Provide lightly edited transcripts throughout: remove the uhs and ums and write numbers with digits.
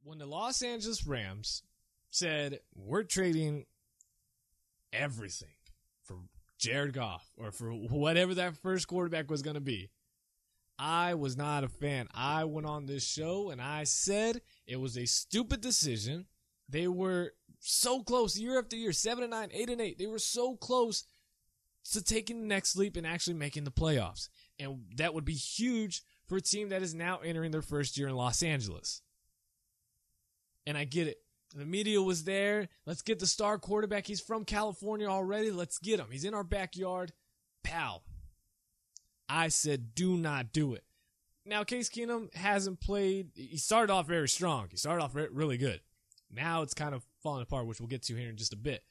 when the Los Angeles Rams said, we're trading everything for Jared Goff or for whatever that first quarterback was going to be, I was not a fan. I went on this show and I said it was a stupid decision. They were so close year after year, 7-9, 8-8. They were so close to taking the next leap and actually making the playoffs. And that would be huge for a team that is now entering their first year in Los Angeles. And I get it. The media was there. Let's get the star quarterback. He's from California already. Let's get him. He's in our backyard. Pow. I said, do not do it. Now, Case Keenum hasn't played. He started off very strong. He started off really good. Now it's kind of falling apart, which we'll get to here in just a bit.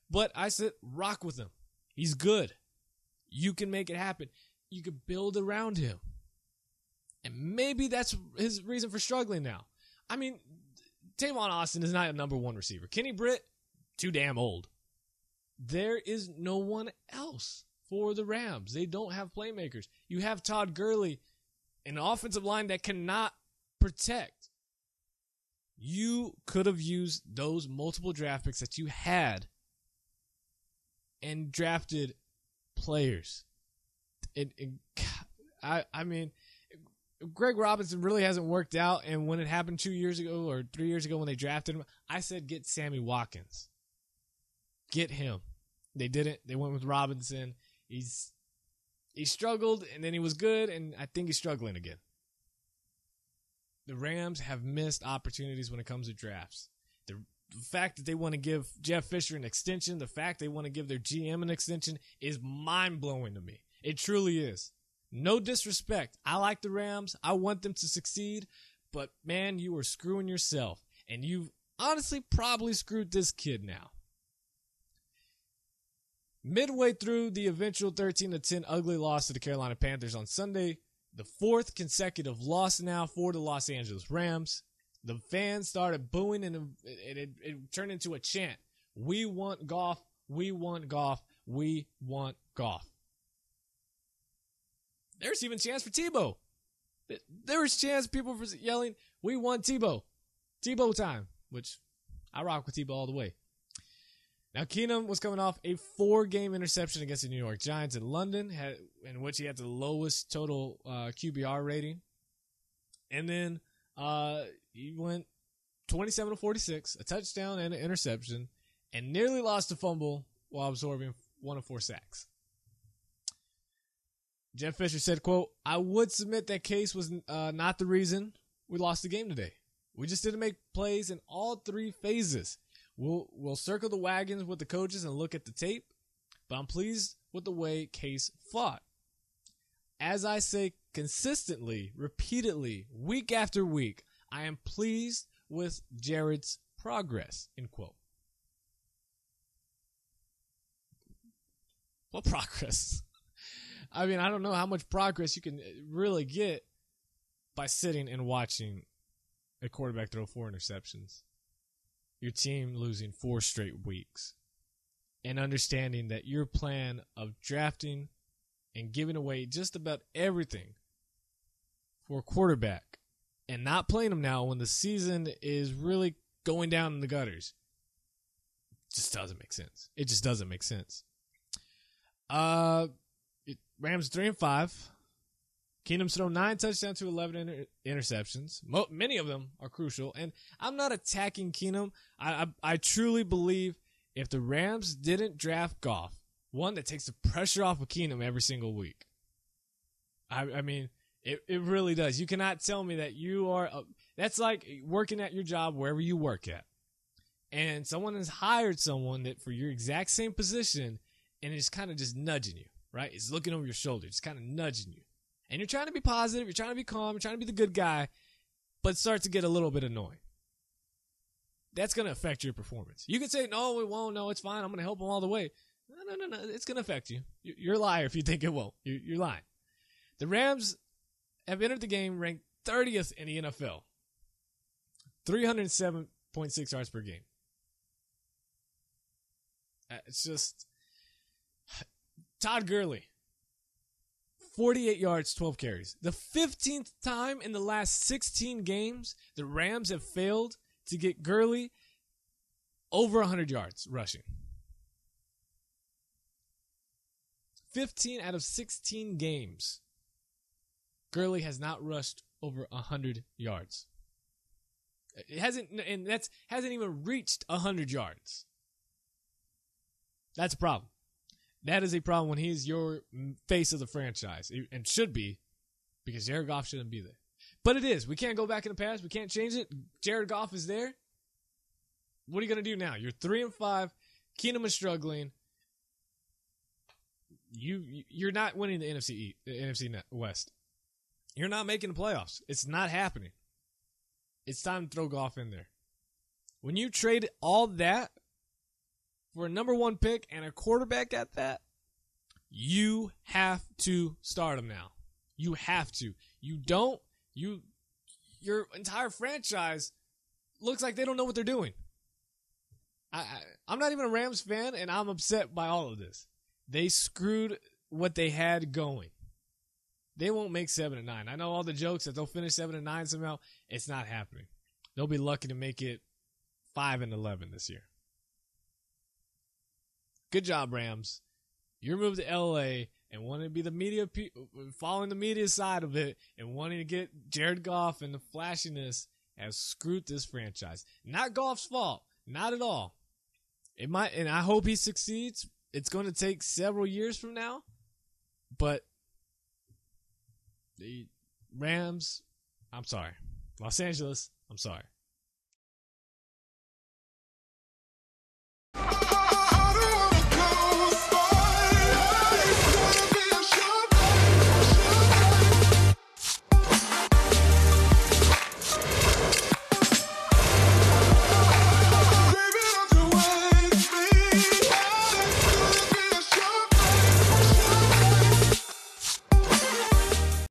But I said, rock with him. He's good. You can make it happen. You could build around him. And maybe that's his reason for struggling now. I mean, Tavon Austin is not a number one receiver. Kenny Britt, too damn old. There is no one else for the Rams. They don't have playmakers. You have Todd Gurley, an offensive line that cannot protect. You could have used those multiple draft picks that you had and drafted players. I mean, Greg Robinson really hasn't worked out, and when it happened 2 years ago or 3 years ago when they drafted him, I said get Sammy Watkins. Get him. They didn't. They went with Robinson. He struggled, and then he was good, and I think he's struggling again. The Rams have missed opportunities when it comes to drafts. The fact that they want to give Jeff Fisher an extension, the fact they want to give their GM an extension is mind-blowing to me. It truly is. No disrespect. I like the Rams. I want them to succeed. But, man, you are screwing yourself. And you've honestly probably screwed this kid now. Midway through the eventual 13-10 ugly loss to the Carolina Panthers on Sunday, the fourth consecutive loss now for the Los Angeles Rams, the fans started booing and it turned into a chant. We want Goff. We want Goff. We want Goff. There's even chance for Tebow. There was chance people were yelling, we want Tebow. Tebow time, which I rock with Tebow all the way. Now, Keenum was coming off a 4-game interception against the New York Giants in London, in which he had the lowest total QBR rating. And then he went 27-46, a touchdown and an interception, and nearly lost a fumble while absorbing 1 of 4 sacks. Jeff Fisher said, quote, I would submit that Case was not the reason we lost the game today. We just didn't make plays in all 3 phases. We'll circle the wagons with the coaches and look at the tape, but I'm pleased with the way Case fought. As I say consistently, repeatedly, week after week, I am pleased with Jared's progress, end quote. What progress? I mean, I don't know how much progress you can really get by sitting and watching a quarterback throw 4 interceptions. Your team losing 4 straight weeks. And understanding that your plan of drafting and giving away just about everything for a quarterback and not playing him now when the season is really going down in the gutters just doesn't make sense. It just doesn't make sense. Rams 3-5. Keenum's thrown 9 touchdowns to 11 interceptions. Many of them are crucial. And I'm not attacking Keenum. I truly believe if the Rams didn't draft Goff, one that takes the pressure off of Keenum every single week. I mean, it really does. You cannot tell me that you are that's like working at your job wherever you work at. And someone has hired someone that for your exact same position and it's kind of just nudging you, right? It's looking over your shoulder. It's kind of nudging you. And you're trying to be positive, you're trying to be calm, you're trying to be the good guy, but start to get a little bit annoying. That's going to affect your performance. You can say, no, it won't, no, it's fine, I'm going to help him all the way. No, it's going to affect you. You're a liar if you think it won't. You're lying. The Rams have entered the game ranked 30th in the NFL. 307.6 yards per game. It's just... Todd Gurley. 48 yards, 12 carries. The 15th time in the last 16 games the Rams have failed to get Gurley over 100 yards rushing. 15 out of 16 games, Gurley has not rushed over 100 yards. It hasn't even reached 100 yards. That's a problem. That is a problem when he's your face of the franchise, and should be, because Jared Goff shouldn't be there. But it is. We can't go back in the past. We can't change it. Jared Goff is there. What are you going to do now? You're 3-5. Keenum is struggling. You're not winning the NFC West. You're not making the playoffs. It's not happening. It's time to throw Goff in there. When you trade all that for a number 1 pick and a quarterback at that, you have to start him now. You have to. You don't. Your entire franchise looks like they don't know what they're doing. I'm not even a Rams fan, and I'm upset by all of this. They screwed what they had going. They won't make 7-9. I know all the jokes that they'll finish 7-9 somehow. It's not happening. They'll be lucky to make it 5-11 this year. Good job, Rams. Your move to LA and wanting to be the media, following the media side of it, and wanting to get Jared Goff and the flashiness has screwed this franchise. Not Goff's fault. Not at all. It might, and I hope he succeeds. It's going to take several years from now, but the Rams, I'm sorry. Los Angeles, I'm sorry.